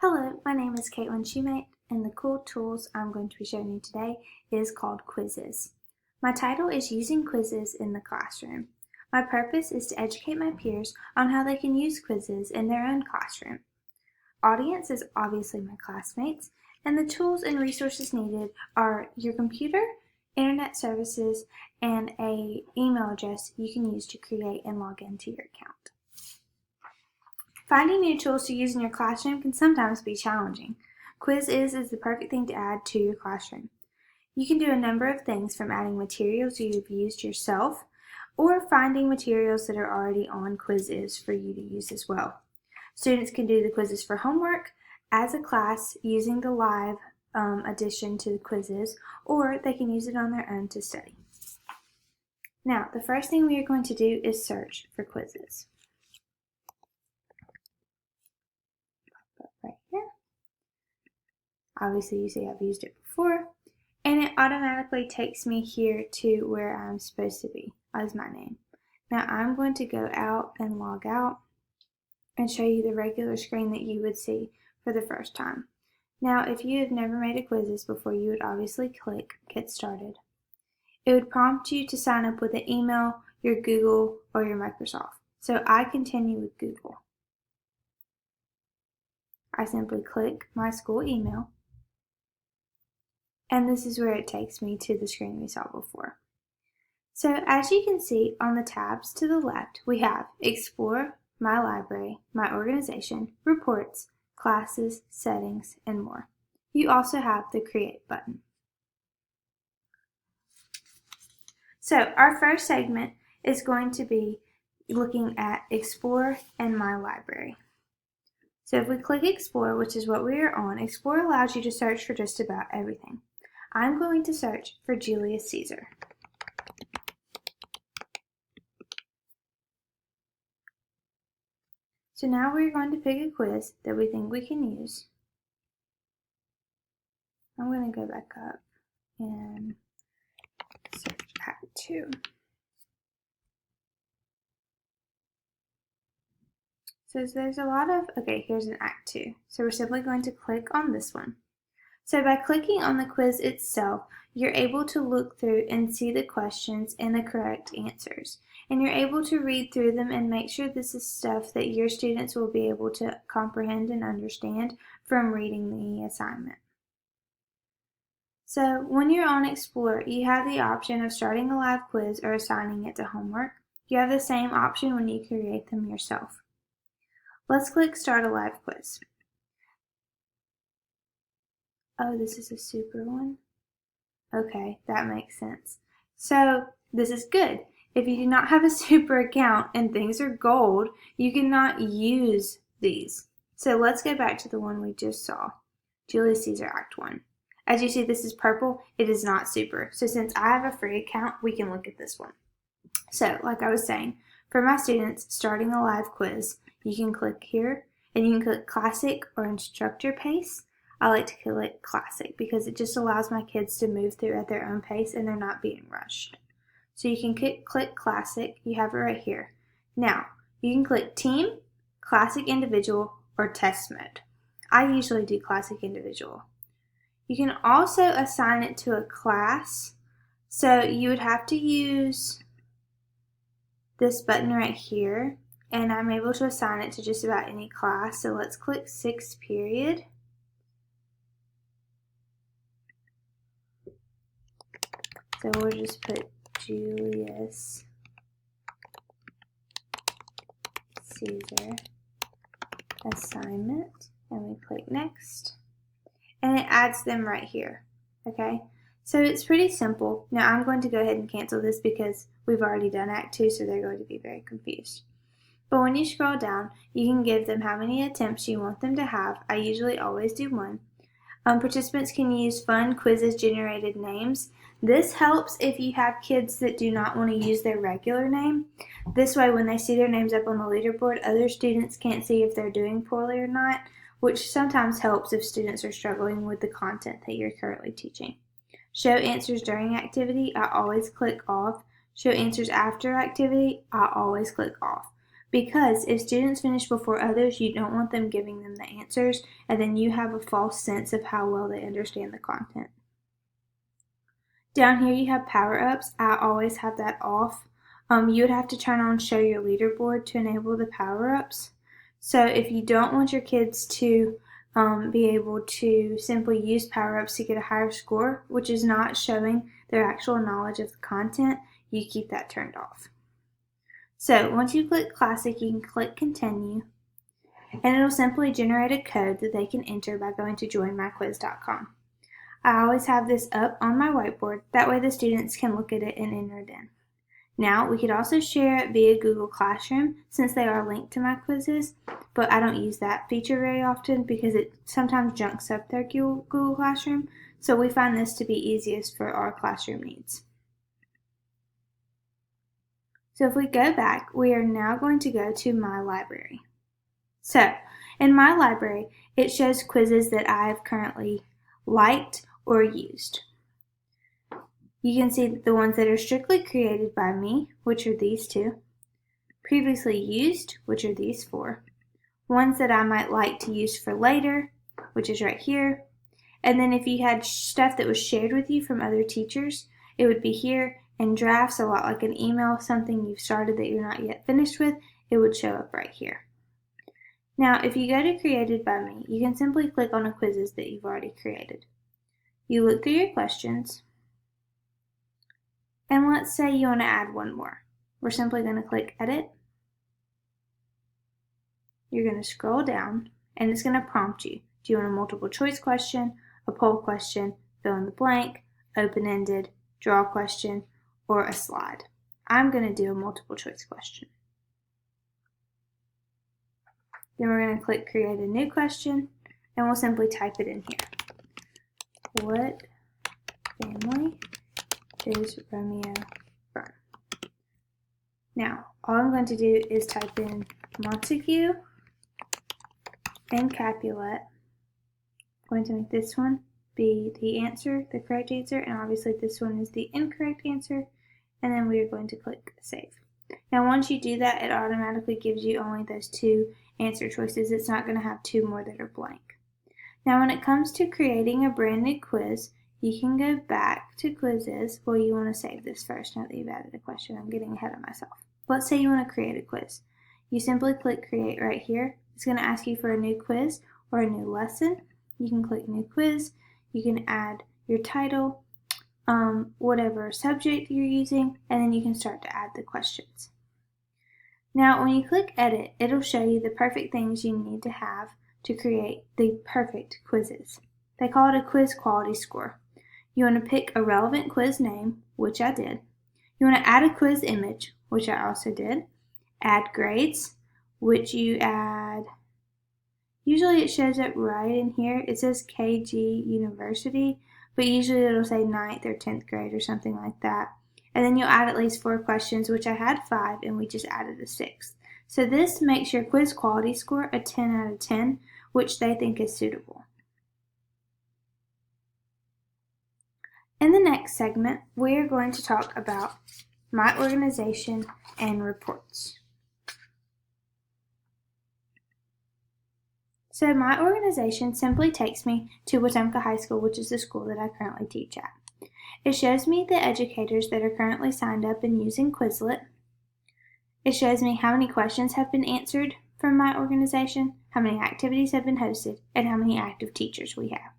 Hello, my name is Caitlin Shoemate, and the cool tools I'm going to be showing you today is called Quizizz. My title is Using Quizizz in the Classroom. My purpose is to educate my peers on how they can use Quizizz in their own classroom. Audience is obviously my classmates, and the tools and resources needed are your computer, internet services, and an email address you can use to create and log into your account. Finding new tools to use in your classroom can sometimes be challenging. Quizizz is the perfect thing to add to your classroom. You can do a number of things, from adding materials you've used yourself or finding materials that are already on Quizizz for you to use as well. Students can do the quizzes for homework as a class using the live addition to the Quizizz, or they can use it on their own to study. Now, the first thing we are going to do is search for Quizizz. Right here. Obviously you see I've used it before, and it automatically takes me here to where I'm supposed to be as my name. Now I'm going to go out and log out and show you the regular screen that you would see for the first time. Now if you have never made a Quizizz before, you would obviously click Get Started. It would prompt you to sign up with an email, your Google, or your Microsoft. So I continue with Google. I simply click my school email, and this is where it takes me to the screen we saw before. So as you can see on the tabs to the left, we have Explore, My Library, My Organization, Reports, Classes, Settings, and more. You also have the Create button. So our first segment is going to be looking at Explore and My Library. So if we click Explore, which is what we are on, Explore allows you to search for just about everything. I'm going to search for Julius Caesar. So now we're going to pick a quiz that we think we can use. I'm going to go back up and search Act 2. So there's a lot of, here's an Act 2. So we're simply going to click on this one. So by clicking on the quiz itself, you're able to look through and see the questions and the correct answers. And you're able to read through them and make sure this is stuff that your students will be able to comprehend and understand from reading the assignment. So when you're on Explore, you have the option of starting a live quiz or assigning it to homework. You have the same option when you create them yourself. Let's click Start a Live Quiz. Oh, this is a super one? Okay, that makes sense. So this is good. If you do not have a super account and things are gold, you cannot use these. So let's go back to the one we just saw, Julius Caesar Act 1. As you see, this is purple. It is not super. So since I have a free account, we can look at this one. So like I was saying, for my students starting a live quiz, you can click here, and you can click Classic or Instructor Pace. I like to click Classic because it just allows my kids to move through at their own pace and they're not being rushed. So you can click Classic. You have it right here. Now, you can click Team, Classic Individual, or Test Mode. I usually do Classic Individual. You can also assign it to a class. So you would have to use this button right here, and I'm able to assign it to just about any class. So let's click 6th period. So we'll just put Julius Caesar assignment, and we click Next, and it adds them right here. Okay, so it's pretty simple. Now I'm going to go ahead and cancel this because we've already done Act 2, so they're going to be very confused. But when you scroll down, you can give them how many attempts you want them to have. I usually always do 1. Participants can use fun Quizizz generated names. This helps if you have kids that do not want to use their regular name. This way, when they see their names up on the leaderboard, other students can't see if they're doing poorly or not, which sometimes helps if students are struggling with the content that you're currently teaching. Show answers during activity, I always click off. Show answers after activity, I always click off. because if students finish before others, you don't want them giving them the answers, and then you have a false sense of how well they understand the content. Down here you have power-ups. I always have that off. You would have to turn on show your leaderboard to enable the power-ups. So if you don't want your kids to be able to simply use power-ups to get a higher score, which is not showing their actual knowledge of the content, you keep that turned off. So once you click Classic, you can click Continue, and it'll simply generate a code that they can enter by going to joinmyquiz.com. I always have this up on my whiteboard, that way the students can look at it and enter it in. Now, we could also share it via Google Classroom since they are linked to my quizzes, but I don't use that feature very often because it sometimes junks up their Google Classroom, so we find this to be easiest for our classroom needs. So if we go back, we are now going to go to My Library. So, in My Library, it shows quizzes that I have currently liked or used. You can see the ones that are strictly created by me, which are these two, previously used, which are these four, ones that I might like to use for later, which is right here, and then if you had stuff that was shared with you from other teachers, it would be here, and drafts, a lot like an email, something you've started that you're not yet finished with, it would show up right here. Now, if you go to Created by Me, you can simply click on a quizzes that you've already created. You look through your questions, and let's say you want to add one more. We're simply going to click Edit. You're going to scroll down, and it's going to prompt you. Do you want a multiple choice question, a poll question, fill in the blank, open-ended, draw question, or a slide? I'm going to do a multiple choice question. Then we're going to click Create a New Question, and we'll simply type it in here. What family is Romeo from? Now, all I'm going to do is type in Montague and Capulet. I'm going to make this one be the answer, the correct answer, and obviously this one is the incorrect answer, and then we are going to click Save. Now, once you do that, it automatically gives you only those two answer choices. It's not going to have two more that are blank. Now, when it comes to creating a brand new quiz, you can go back to Quizizz. Well, you want to save this first now that you've added a question. I'm getting ahead of myself. Let's say you want to create a quiz. You simply click Create right here. It's going to ask you for a new quiz or a new lesson. You can click New Quiz. You can add your title, whatever subject you're using, and then you can start to add the questions. Now, when you click Edit, it'll show you the perfect things you need to have to create the perfect quizzes. They call it a quiz quality score. You want to pick a relevant quiz name, which I did. You want to add a quiz image, which I also did. Add grades, which you add, usually it shows up right in here. It says KG University, but usually it'll say 9th or 10th grade or something like that. And then you'll add at least 4 questions, which I had 5, and we just added a 6th. So this makes your quiz quality score a 10 out of 10, which they think is suitable. In the next segment, we are going to talk about my organization and reports. So my organization simply takes me to Wetumpka High School, which is the school that I currently teach at. It shows me the educators that are currently signed up and using Quizlet. It shows me how many questions have been answered from my organization, how many activities have been hosted, and how many active teachers we have.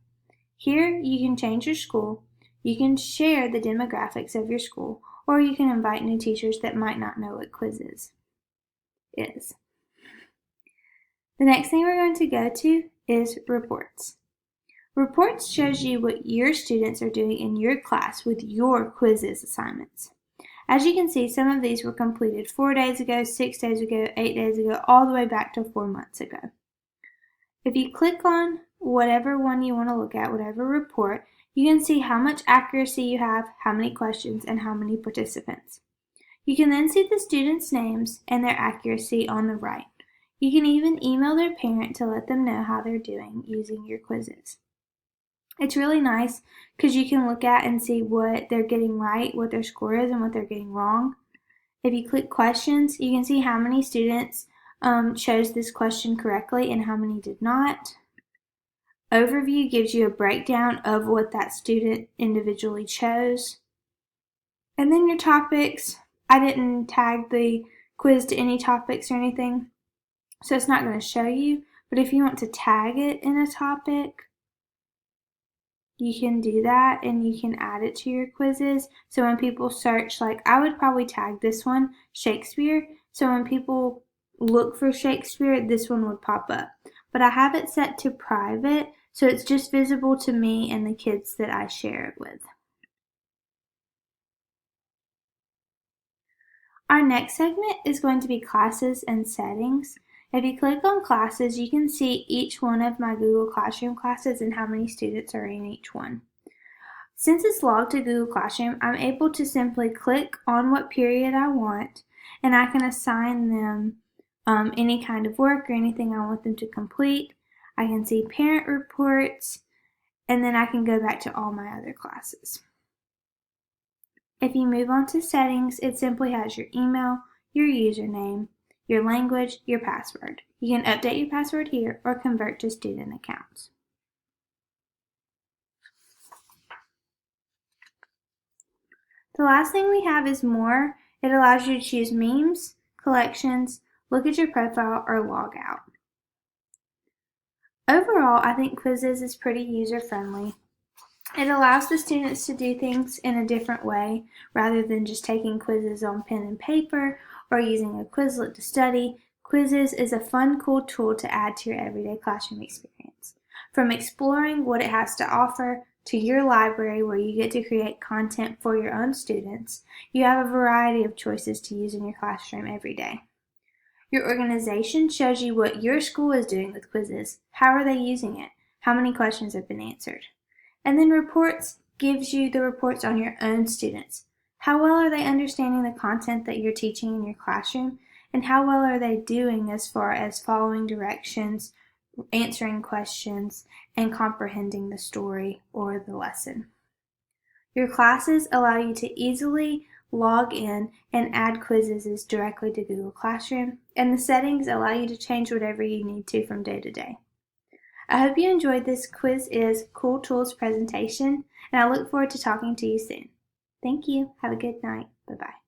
Here you can change your school, you can share the demographics of your school, or you can invite new teachers that might not know what Quizizz is. The next thing we're going to go to is reports. Reports shows you what your students are doing in your class with your Quizizz assignments. As you can see, some of these were completed 4 days ago, 6 days ago, 8 days ago, all the way back to 4 months ago. If you click on whatever one you want to look at, whatever report, you can see how much accuracy you have, how many questions, and how many participants. You can then see the students' names and their accuracy on the right. You can even email their parent to let them know how they're doing using your quizzes. It's really nice because you can look at and see what they're getting right, what their score is, and what they're getting wrong. If you click questions, you can see how many students chose this question correctly and how many did not. Overview gives you a breakdown of what that student individually chose. And then your topics, I didn't tag the quiz to any topics or anything, so it's not going to show you, but if you want to tag it in a topic, you can do that and you can add it to your quizzes. So when people search, like I would probably tag this one Shakespeare, so when people look for Shakespeare, this one would pop up. But I have it set to private, so it's just visible to me and the kids that I share it with. Our next segment is going to be classes and settings. If you click on classes, you can see each one of my Google Classroom classes and how many students are in each one. Since it's logged to Google Classroom, I'm able to simply click on what period I want, and I can assign them any kind of work or anything I want them to complete. I can see parent reports, and then I can go back to all my other classes. If you move on to settings, it simply has your email, your username, your language, your password. You can update your password here or convert to student accounts. The last thing we have is more. It allows you to choose memes, collections, look at your profile, or log out. Overall, I think Quizizz is pretty user-friendly. It allows the students to do things in a different way rather than just taking quizzes on pen and paper or using a Quizlet to study. Quizizz is a fun, cool tool to add to your everyday classroom experience. From exploring what it has to offer to your library where you get to create content for your own students, you have a variety of choices to use in your classroom every day. Your organization shows you what your school is doing with Quizizz. How are they using it? How many questions have been answered? And then reports gives you the reports on your own students. How well are they understanding the content that you're teaching in your classroom? And how well are they doing as far as following directions, answering questions, and comprehending the story or the lesson? Your classes allow you to easily log in and add Quizizz directly to Google Classroom, and the settings allow you to change whatever you need to from day to day. I hope you enjoyed this Quizizz Cool Tools presentation, and I look forward to talking to you soon. Thank you. Have a good night. Bye-bye.